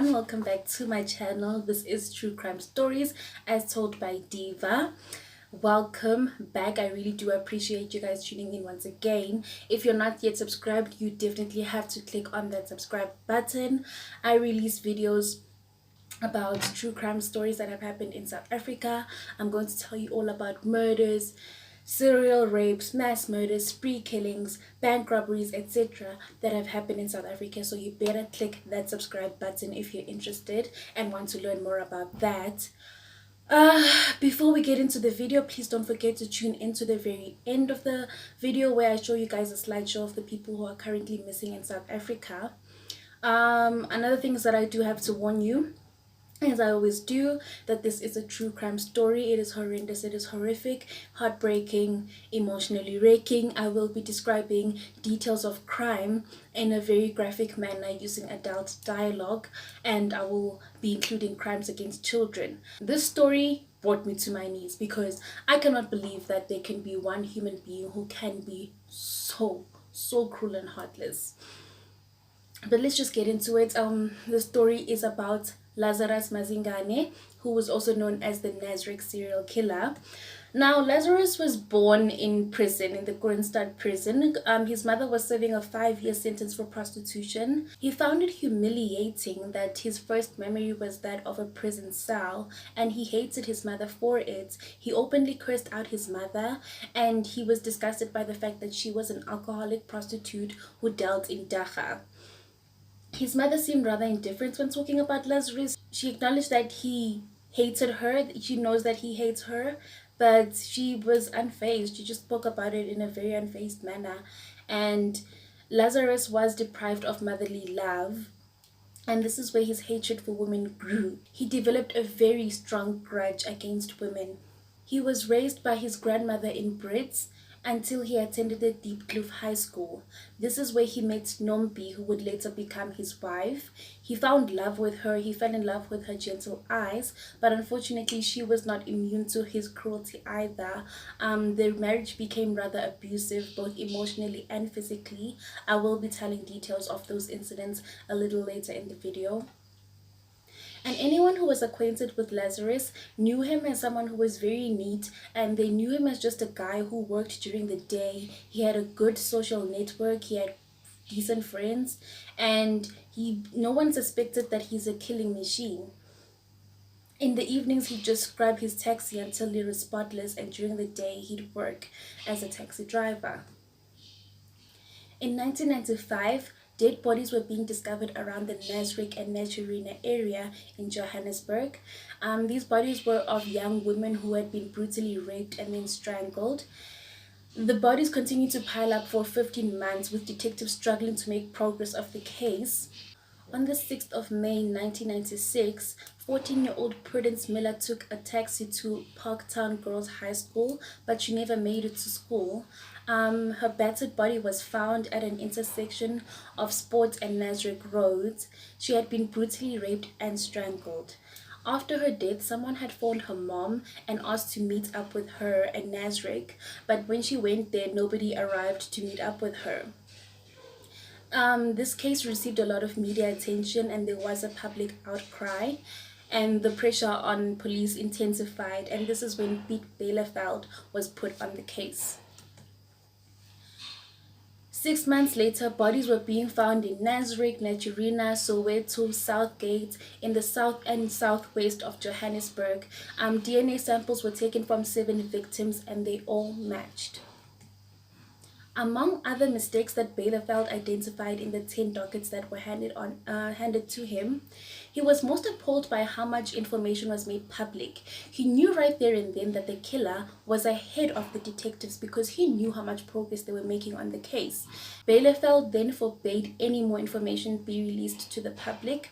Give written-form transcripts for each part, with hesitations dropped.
everyone, welcome back to my channel. This is True Crime Stories as told by Diva. Welcome back. I really do appreciate you guys tuning in once again. If you're not yet subscribed, you definitely have to click on that subscribe button. I release videos about true crime stories that have happened in South Africa. I'm going to tell you all about murders, serial rapes, mass murders, spree killings, bank robberies, etc. that have happened in South Africa. So you better click that subscribe button if you're interested and want to learn more about that. Before we get into the video, please don't forget to tune into the very end of the video where I show you guys a slideshow of the people who are currently missing in South Africa. Another thing is that I do have to warn you, as I always do, that this is a true crime story. It is horrendous, it is horrific, heartbreaking, emotionally wrecking. I will be describing details of crime in a very graphic manner using adult dialogue, and I will be including crimes against children. This story brought me to my knees because I cannot believe that there can be one human being who can be so cruel and heartless. But let's just get into it. The story is about Lazuras Mazingane, who was also known as the Naserec serial killer. Now, Lazarus was born in prison, in the CRIMESTOP prison. His mother was serving a 5-year sentence for prostitution. He found it humiliating that his first memory was that of a prison cell, and he hated his mother for it. He openly cursed out his mother, and he was disgusted by the fact that she was an alcoholic prostitute who dealt in dacha. His mother seemed rather indifferent when talking about Lazarus. She acknowledged that he hated her. She knows that he hates her, but she was unfazed. She just spoke about it in a very unfazed manner. And Lazarus was deprived of motherly love, and this is where his hatred for women grew. He developed a very strong grudge against women. He was raised by his grandmother in Brits until he attended the Diepkloof High School. This is where he met Nombi, who would later become his wife. He found love with her. He fell in love with her gentle eyes, but unfortunately she was not immune to his cruelty either. The marriage became rather abusive, both emotionally and physically. I will be telling details of those incidents a little later in the video. And anyone who was acquainted with Lazarus knew him as someone who was very neat, and they knew him as just a guy who worked during the day. He had a good social network, he had decent friends, and no one suspected that he's a killing machine. In the evenings, he'd just grab his taxi until he was spotless, and during the day, he'd work as a taxi driver. In 1995, dead bodies were being discovered around the Naserec and Naserec area in Johannesburg. These bodies were of young women who had been brutally raped and then strangled. The bodies continued to pile up for 15 months, with detectives struggling to make progress of the case. On the 6th of May 1996, 14-year-old Prudence Miller took a taxi to Parktown Girls High School, but she never made it to school. Her battered body was found at an intersection of Sport and Naserec roads. She had been brutally raped and strangled. After her death, someone had phoned her mom and asked to meet up with her at Naserec, but when she went there, nobody arrived to meet up with her. This case received a lot of media attention, and there was a public outcry, and the pressure on police intensified, and this is when Piet Bielefeld was put on the case. 6 months later, bodies were being found in Naserec, Naturena, Soweto, Southgate, in the south and southwest of Johannesburg. DNA samples were taken from 7 victims, and they all matched. Among other mistakes that Bielefeld identified in the 10 dockets that were handed to him, he was most appalled by how much information was made public. He knew right there and then that the killer was ahead of the detectives because he knew how much progress they were making on the case. Bielefeld then forbade any more information be released to the public.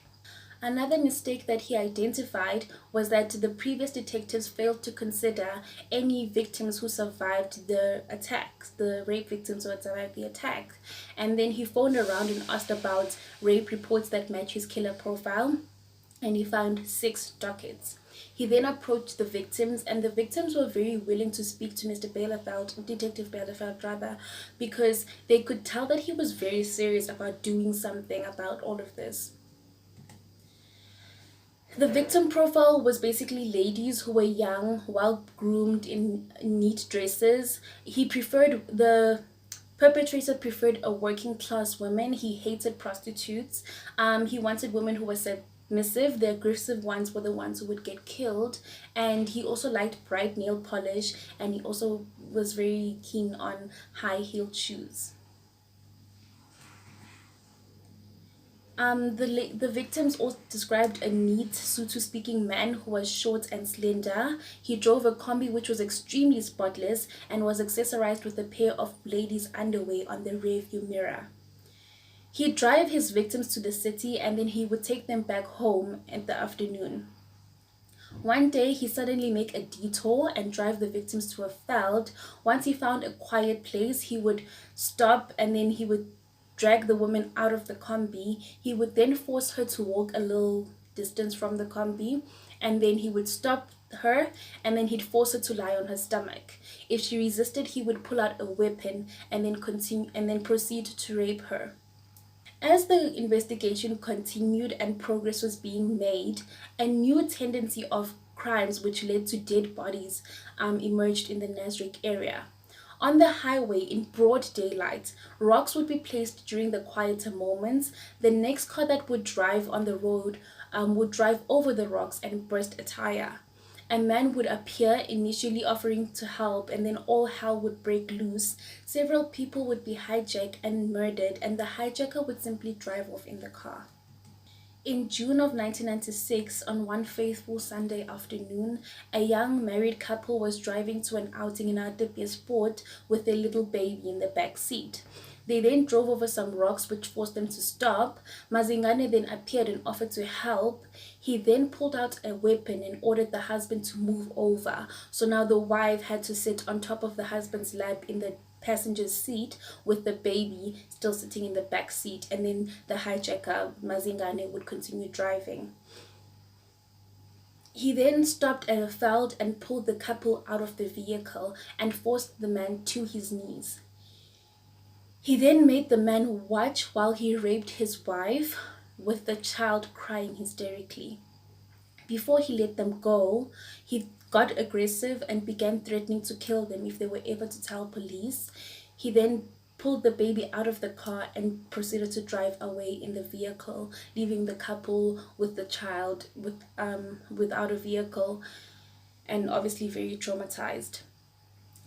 Another mistake that he identified was that the previous detectives failed to consider any victims who survived the attacks, the rape victims who had survived the attack. And then he phoned around and asked about rape reports that match his killer profile, and he found 6 dockets. He then approached the victims, and the victims were very willing to speak to Mr. Bielefeld, Detective Bielefeld rather, because they could tell that he was very serious about doing something about all of this. The victim profile was basically ladies who were young, well groomed in neat dresses. The perpetrator preferred a working class woman. He hated prostitutes. He wanted women who were submissive. The aggressive ones were the ones who would get killed. And he also liked bright nail polish, and he also was very keen on high heeled shoes. The victims also described a neat Sotho-speaking man who was short and slender. He drove a combi which was extremely spotless and was accessorized with a pair of ladies' underwear on the rearview mirror. He'd drive his victims to the city and then he would take them back home in the afternoon. One day, he suddenly make a detour and drive the victims to a field. Once he found a quiet place, he would stop and then he would drag the woman out of the combi. He would then force her to walk a little distance from the combi, and then he would stop her and then he'd force her to lie on her stomach. If she resisted, he would pull out a weapon and then proceed to rape her. As the investigation continued and progress was being made, a new tendency of crimes which led to dead bodies emerged in the Naserec area. On the highway in broad daylight, rocks would be placed during the quieter moments. The next car that would drive on the road would drive over the rocks and burst a tire. A man would appear, initially offering to help, and then all hell would break loose. Several people would be hijacked and murdered, and the hijacker would simply drive off in the car. In June of 1996, on one faithful Sunday afternoon, a young married couple was driving to an outing in Adebia Sport with their little baby in the back seat. They then drove over some rocks which forced them to stop. Mazingani then appeared and offered to help. He then pulled out a weapon and ordered the husband to move over. So now the wife had to sit on top of the husband's lap in the passenger's seat with the baby still sitting in the back seat, and then the hijacker Mazingane would continue driving. He then stopped at a field and pulled the couple out of the vehicle and forced the man to his knees. He then made the man watch while he raped his wife, with the child crying hysterically. Before he let them go, he got aggressive and began threatening to kill them if they were ever to tell police. He then pulled the baby out of the car and proceeded to drive away in the vehicle, leaving the couple with the child without a vehicle and obviously very traumatized.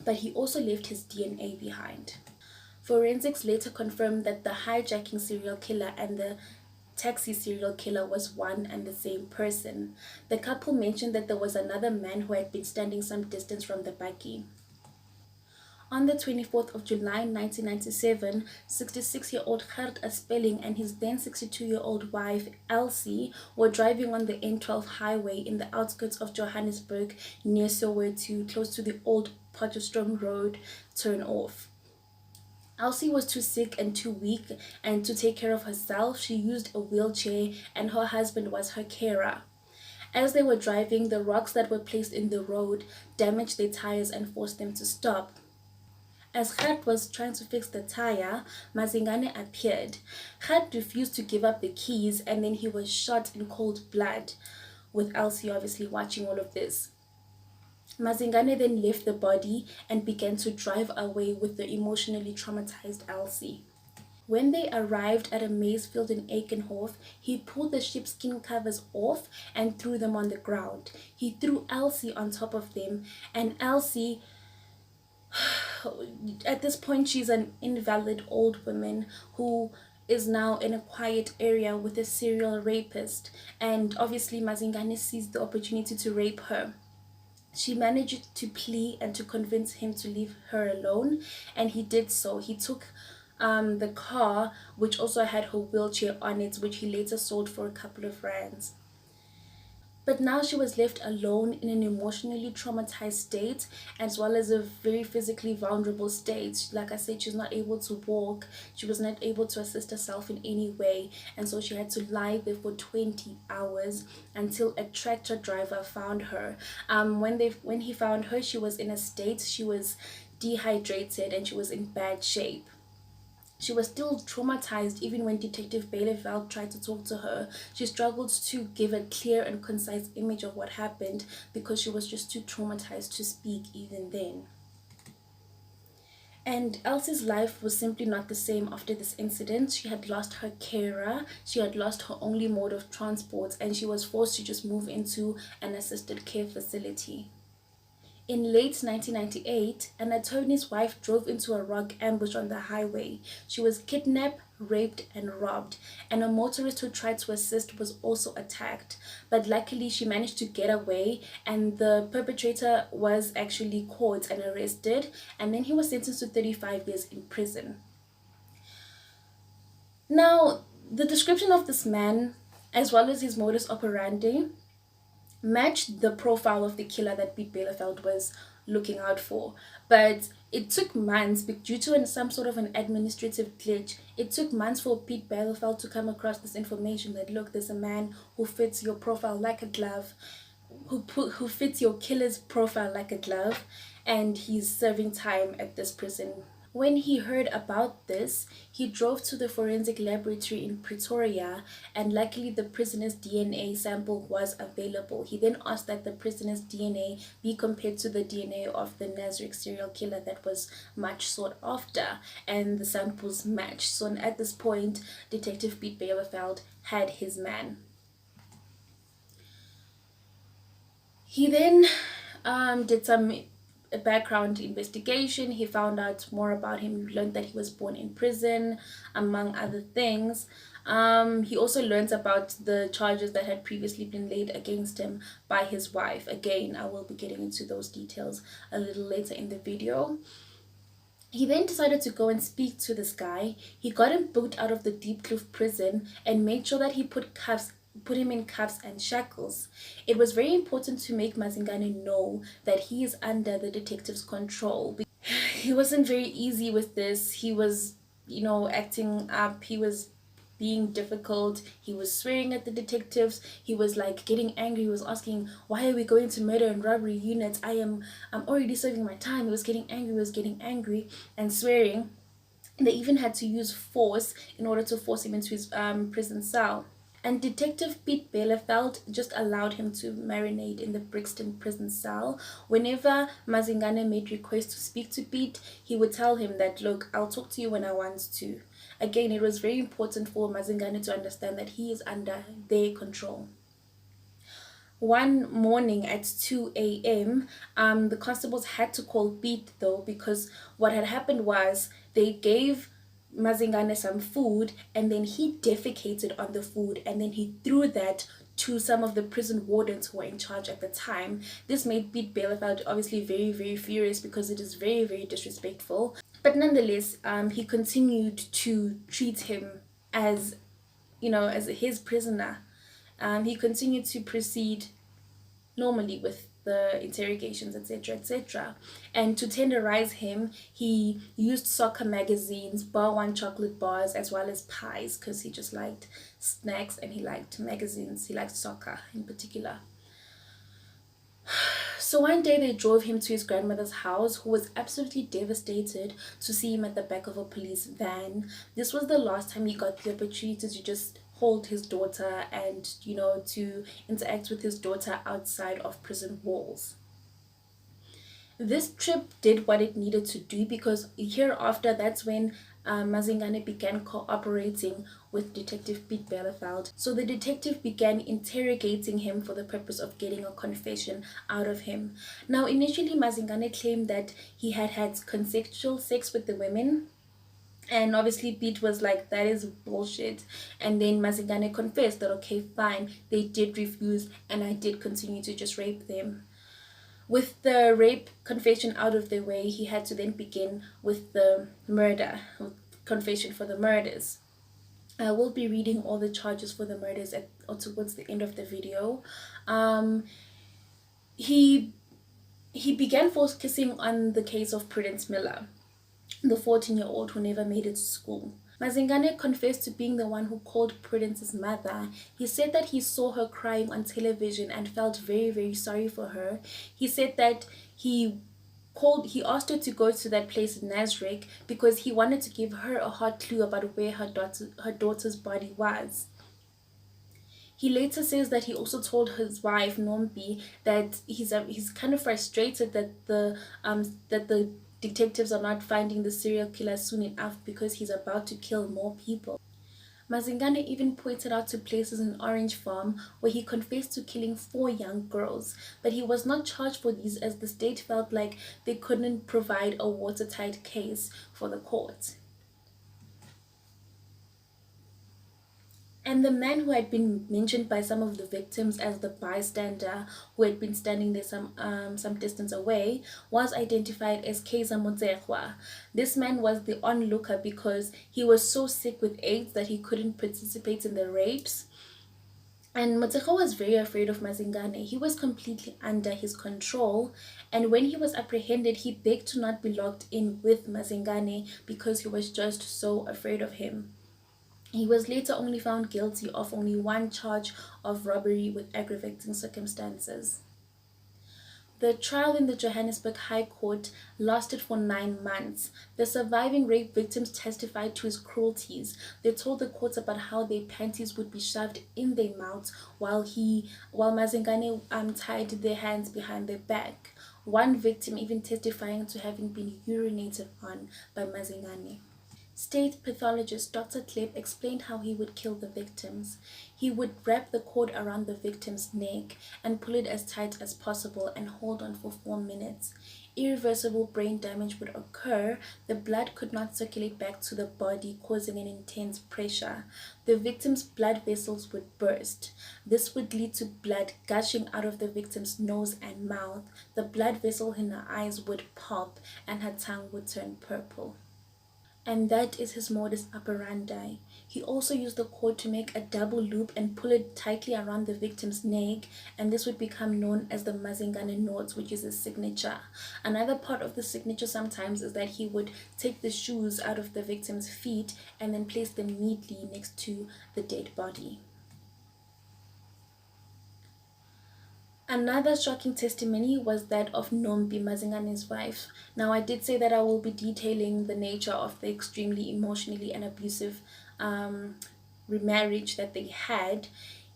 But he also left his DNA behind. Forensics later confirmed that the hijacking serial killer and the taxi serial killer was one and the same person. The couple mentioned that there was another man who had been standing some distance from the buggy. On the 24th of July 1997, 66-year-old Gert Aspelling and his then 62-year-old wife Elsie were driving on the N12 highway in the outskirts of Johannesburg near Soweto, close to the old Potchefstroom Road turn-off. Elsie was too sick and too weak and to take care of herself. She used a wheelchair and her husband was her carer. As they were driving, the rocks that were placed in the road damaged their tires and forced them to stop. As Gert was trying to fix the tire, Mazingane appeared. Gert refused to give up the keys and then he was shot in cold blood, with Elsie obviously watching all of this. Mazingane then left the body and began to drive away with the emotionally traumatized Elsie. When they arrived at a maize field in Aikenhof, he pulled the sheepskin covers off and threw them on the ground. He threw Elsie on top of them, and Elsie, at this point, she's an invalid old woman who is now in a quiet area with a serial rapist, and obviously Mazingane seized the opportunity to rape her. She managed to plead and to convince him to leave her alone, and he did so. He took the car, which also had her wheelchair on it, which he later sold for a couple of rands. But now she was left alone in an emotionally traumatized state, as well as a very physically vulnerable state. Like I said, she's not able to walk. She was not able to assist herself in any way. And so she had to lie there for 20 hours until a tractor driver found her. When he found her, she was in a state, she was dehydrated and she was in bad shape. She was still traumatized even when Detective Bielefeld tried to talk to her. She struggled to give a clear and concise image of what happened because she was just too traumatized to speak even then. And Elsie's life was simply not the same after this incident. She had lost her carer, she had lost her only mode of transport, and she was forced to just move into an assisted care facility. In late 1998, an attorney's wife drove into a rock ambush on the highway. She was kidnapped, raped, and robbed, and a motorist who tried to assist was also attacked. But luckily, she managed to get away, and the perpetrator was actually caught and arrested, and then he was sentenced to 35 years in prison. Now, the description of this man, as well as his modus operandi, matched the profile of the killer that Pete Bielefeld was looking out for. But it took months, due to some sort of an administrative glitch, it took months for Pete Bielefeld to come across this information that, look, there's a man who fits your profile like a glove, who fits your killer's profile like a glove, and he's serving time at this prison. When he heard about this, he drove to the forensic laboratory in Pretoria, and luckily the prisoner's DNA sample was available. He then asked that the prisoner's DNA be compared to the DNA of the Naserec serial killer that was much sought after, and the samples matched. So at this point, Detective Pete Bielefeld had his man. He then did some background investigation. He found out more about him. He learned that he was born in prison, among other things. He also learns about the charges that had previously been laid against him by his wife. Again, I will be getting into those details a little later in the video. He then decided to go and speak to this guy. He got him booked out of the Diepkloof prison and made sure that he put him in cuffs and shackles. It was very important to make Mazingani know that he is under the detective's control. He wasn't very easy with this. He was, acting up. He was being difficult. He was swearing at the detectives. He was like getting angry. He was asking, why are we going to murder and robbery units? I'm already serving my time. He was getting angry and swearing. They even had to use force in order to force him into his prison cell. And Detective Pete Bielefeld just allowed him to marinate in the Brixton prison cell. Whenever Mazingane made requests to speak to Pete, he would tell him that, look, I'll talk to you when I want to. Again, it was very important for Mazingane to understand that he is under their control. One morning at 2 a.m., the constables had to call Pete, though, because what had happened was they gave Mazingane some food, and then he defecated on the food, and then he threw that to some of the prison wardens who were in charge at the time. This made Pete Bielefeld obviously very, very furious because it is very, very disrespectful. But nonetheless, he continued to treat him as, as his prisoner. He continued to proceed normally with the interrogations, etc. And to tenderize him, he used soccer magazines, bar one chocolate bars, as well as pies, because he just liked snacks and he liked magazines. He liked soccer in particular. So one day they drove him to his grandmother's house, who was absolutely devastated to see him at the back of a police van. This was the last time he got the opportunity to just hold his daughter and, to interact with his daughter outside of prison walls. This trip did what it needed to do, because hereafter, that's when Mazingane began cooperating with Detective Pete Bielefeld. So the detective began interrogating him for the purpose of getting a confession out of him. Now, initially, Mazingane claimed that he had had consensual sex with the women. And obviously Pete was like, that is bullshit. And then Mazingane confessed that, okay, fine, they did refuse and I did continue to just rape them. With the rape confession out of the way, he had to then begin with the murder, confession for the murders. I will be reading all the charges for the murders or towards the end of the video. He began focusing on the case of Prudence Miller, the 14-year-old who never made it to school. Mazingane confessed to being the one who called Prudence's mother. He said that he saw her crying on television and felt very, very sorry for her. He said that he He asked her to go to that place in Naserec because he wanted to give her a hot clue about where her daughter's body was. He later says that he also told his wife Nombi that he's kind of frustrated that the detectives are not finding the serial killer soon enough because he's about to kill more people. Mazingane even pointed out to places in Orange Farm where he confessed to killing 4 young girls, but he was not charged for these as the state felt like they couldn't provide a watertight case for the court. And the man who had been mentioned by some of the victims as the bystander who had been standing there some distance away was identified as Keza Motsekwa. This man was the onlooker because he was so sick with AIDS that he couldn't participate in the rapes. And Motsekwa was very afraid of Mazingane. He was completely under his control, and when he was apprehended, he begged to not be locked in with Mazingane because he was just so afraid of him. He was later only found guilty of only one charge of robbery with aggravating circumstances. The trial in the Johannesburg High Court lasted for 9 months. The surviving rape victims testified to his cruelties. They told the court about how their panties would be shoved in their mouths while Mazingane tied their hands behind their back. One victim even testifying to having been urinated on by Mazingane. State pathologist Dr. Kleb explained how he would kill the victims. He would wrap the cord around the victim's neck and pull it as tight as possible and hold on for 4 minutes. Irreversible brain damage would occur. The blood could not circulate back to the body, causing an intense pressure. The victim's blood vessels would burst. This would lead to blood gushing out of the victim's nose and mouth. The blood vessel in her eyes would pop and her tongue would turn purple. And that is his modus operandi. He also used the cord to make a double loop and pull it tightly around the victim's neck, and this would become known as the Mazingane knots, which is his signature. Another part of the signature sometimes is that he would take the shoes out of the victim's feet and then place them neatly next to the dead body. Another shocking testimony was that of Nombi, Mazingane's wife. Now, I did say that I will be detailing the nature of the extremely emotionally and abusive remarriage that they had.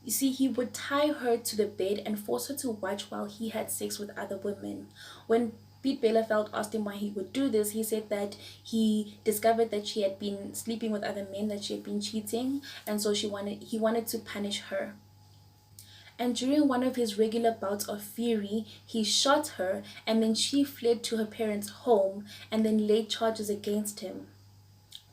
You see, he would tie her to the bed and force her to watch while he had sex with other women. When Pete Belafeld asked him why he would do this, he said that he discovered that she had been sleeping with other men, that she had been cheating, and so he wanted to punish her. And during one of his regular bouts of fury, he shot her, and then she fled to her parents' home and then laid charges against him.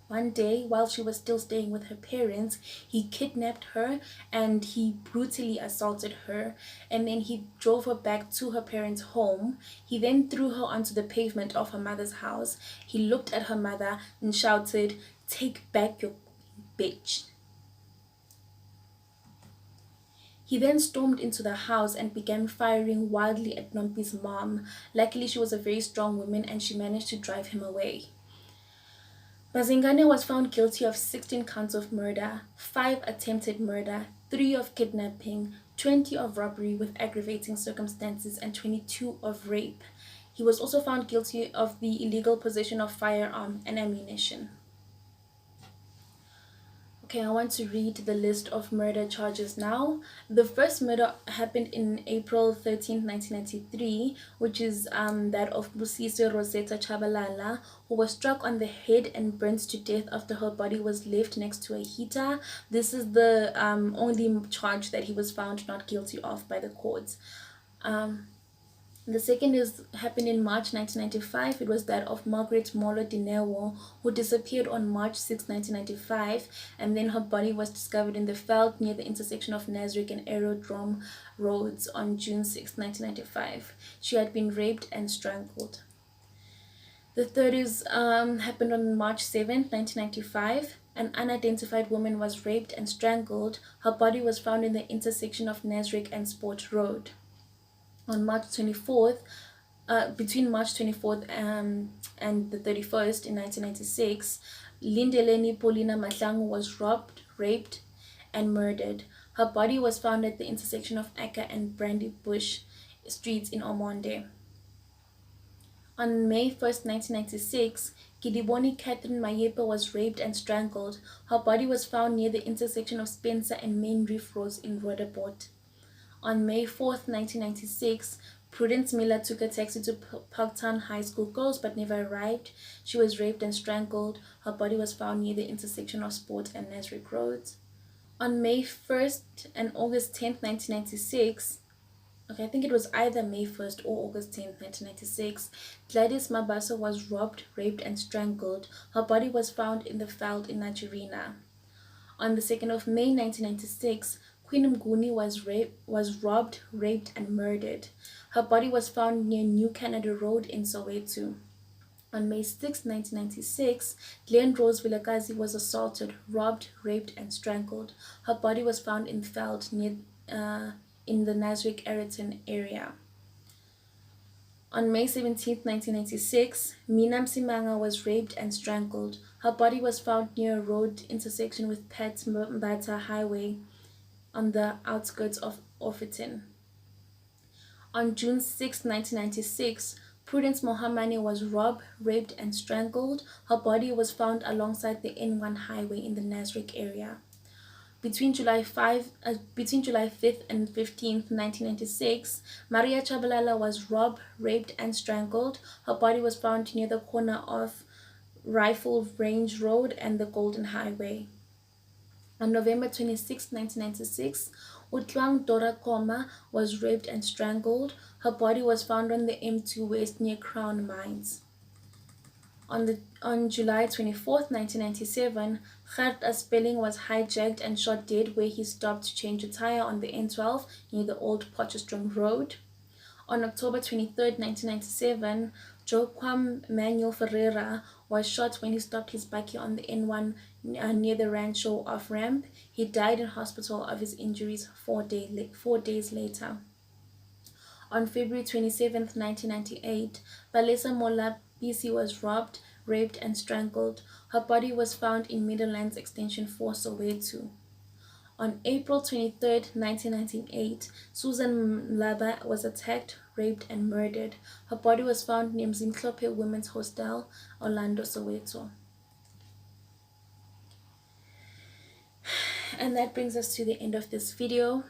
One day, while she was still staying with her parents, he kidnapped her and he brutally assaulted her, and then he drove her back to her parents' home. He then threw her onto the pavement of her mother's house. He looked at her mother and shouted, "Take back your bitch." He then stormed into the house and began firing wildly at Nompi's mom. Luckily, she was a very strong woman and she managed to drive him away. Mazingane was found guilty of 16 counts of murder, 5 attempted murder, 3 of kidnapping, 20 of robbery with aggravating circumstances, and 22 of rape. He was also found guilty of the illegal possession of firearm and ammunition. Okay, I want to read the list of murder charges now. The first murder happened in April 13th, 1993, which is that of Busisi Rosetta Chabalala, who was struck on the head and burnt to death after her body was left next to a heater. This is the only charge that he was found not guilty of by the courts. The second happened in March 1995. It was that of Margaret Molo Dinewo, who disappeared on March 6, 1995, and then her body was discovered in the veld near the intersection of Naserec and Aerodrome roads on June 6, 1995. She had been raped and strangled. The third happened on March 7, 1995. An unidentified woman was raped and strangled. Her body was found in the intersection of Naserec and Sport Road. On March 24th, between March 24th and the 31st in 1996, Lindeleni Paulina Mahlangu was robbed, raped, and murdered. Her body was found at the intersection of Acker and Brandy Bush streets in Omonde. On May 1st, 1996, Gidiboni Catherine Mayepa was raped and strangled. Her body was found near the intersection of Spencer and Main Reef Roads in Roodepoort. On May 4th, 1996, Prudence Miller took a taxi to Parktown High School Girls but never arrived. She was raped and strangled. Her body was found near the intersection of Sport and Naserec Roads. On May 1st and August 10th, 1996, I think it was either May 1st or August 10th, 1996, Gladys Mabaso was robbed, raped, and strangled. Her body was found in the veld in Nigeria. On the 2nd of May, 1996, Queen Mguni was robbed, raped, and murdered. Her body was found near New Canada Road in Soweto. On May 6, 1996, Glen Rose Vilakazi was assaulted, robbed, raped, and strangled. Her body was found in veld near in the Naserec Ayrton area. On May 17, 1996, Mina Msimanga was raped and strangled. Her body was found near a road intersection with Pat Mbata Highway on the outskirts of Orpheton. On June 6, 1996, Prudence Mohamani was robbed, raped, and strangled. Her body was found alongside the N1 highway in the Naserec area. Between July 5th and 15th, 1996, Maria Chabalala was robbed, raped, and strangled. Her body was found near the corner of Rifle Range Road and the Golden Highway. On November 26, 1996, Utlwang Dora Koma was raped and strangled. Her body was found on the M2 West near Crown Mines. On July 24, 1997, Gert Aspeling was hijacked and shot dead where he stopped to change a tire on the N12 near the Old Potchefstroom Road. On October 23, 1997, Joaquim Manuel Ferreira was shot when he stopped his bike on the N1 near the Rancho off-ramp. He died in hospital of his injuries 4 days later. On February 27, 1998, Balesa Mola BC was robbed, raped, and strangled. Her body was found in Meadowlands Extension 4, Soweto. On April 23, 1998, Susan Mlaba was attacked, raped, and murdered. Her body was found near Mzimhlophe Women's Hostel, Orlando, Soweto. And that brings us to the end of this video.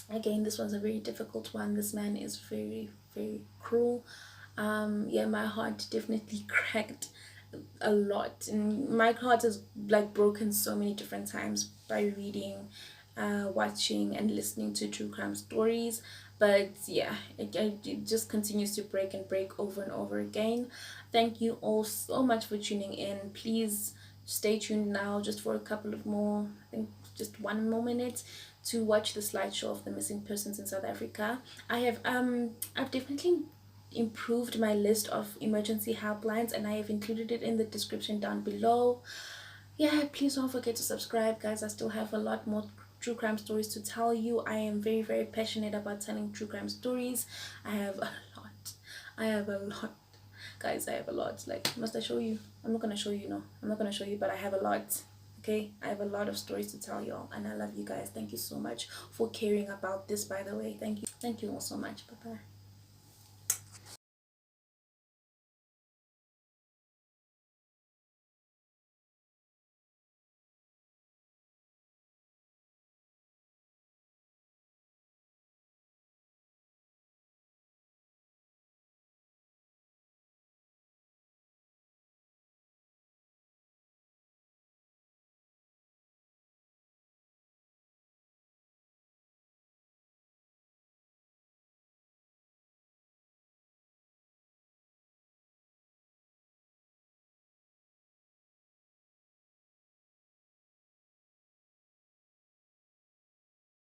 Again, this was a very difficult one. This man is very, very cruel. Yeah, my heart definitely cracked a lot, and my heart is like broken so many different times by reading, watching, and listening to true crime stories. But yeah, it just continues to break and break over and over again. Thank you all so much for tuning in. Please stay tuned now just for a couple of more, I think just 1 more minute, to watch the slideshow of the missing persons in South Africa. I've definitely improved my list of emergency helplines, and I have included it in the description down below. Yeah, please don't forget to subscribe, guys. I still have a lot more true crime stories to tell you. I am very, very passionate about telling true crime stories. I have a lot, guys. I have a lot. Like, must I show you? I'm not gonna show you. No, I'm not gonna show you, but I have a lot. Okay, I have a lot of stories to tell y'all, and I love you guys. Thank you so much for caring about this, by the way. Thank you all so much. Bye bye.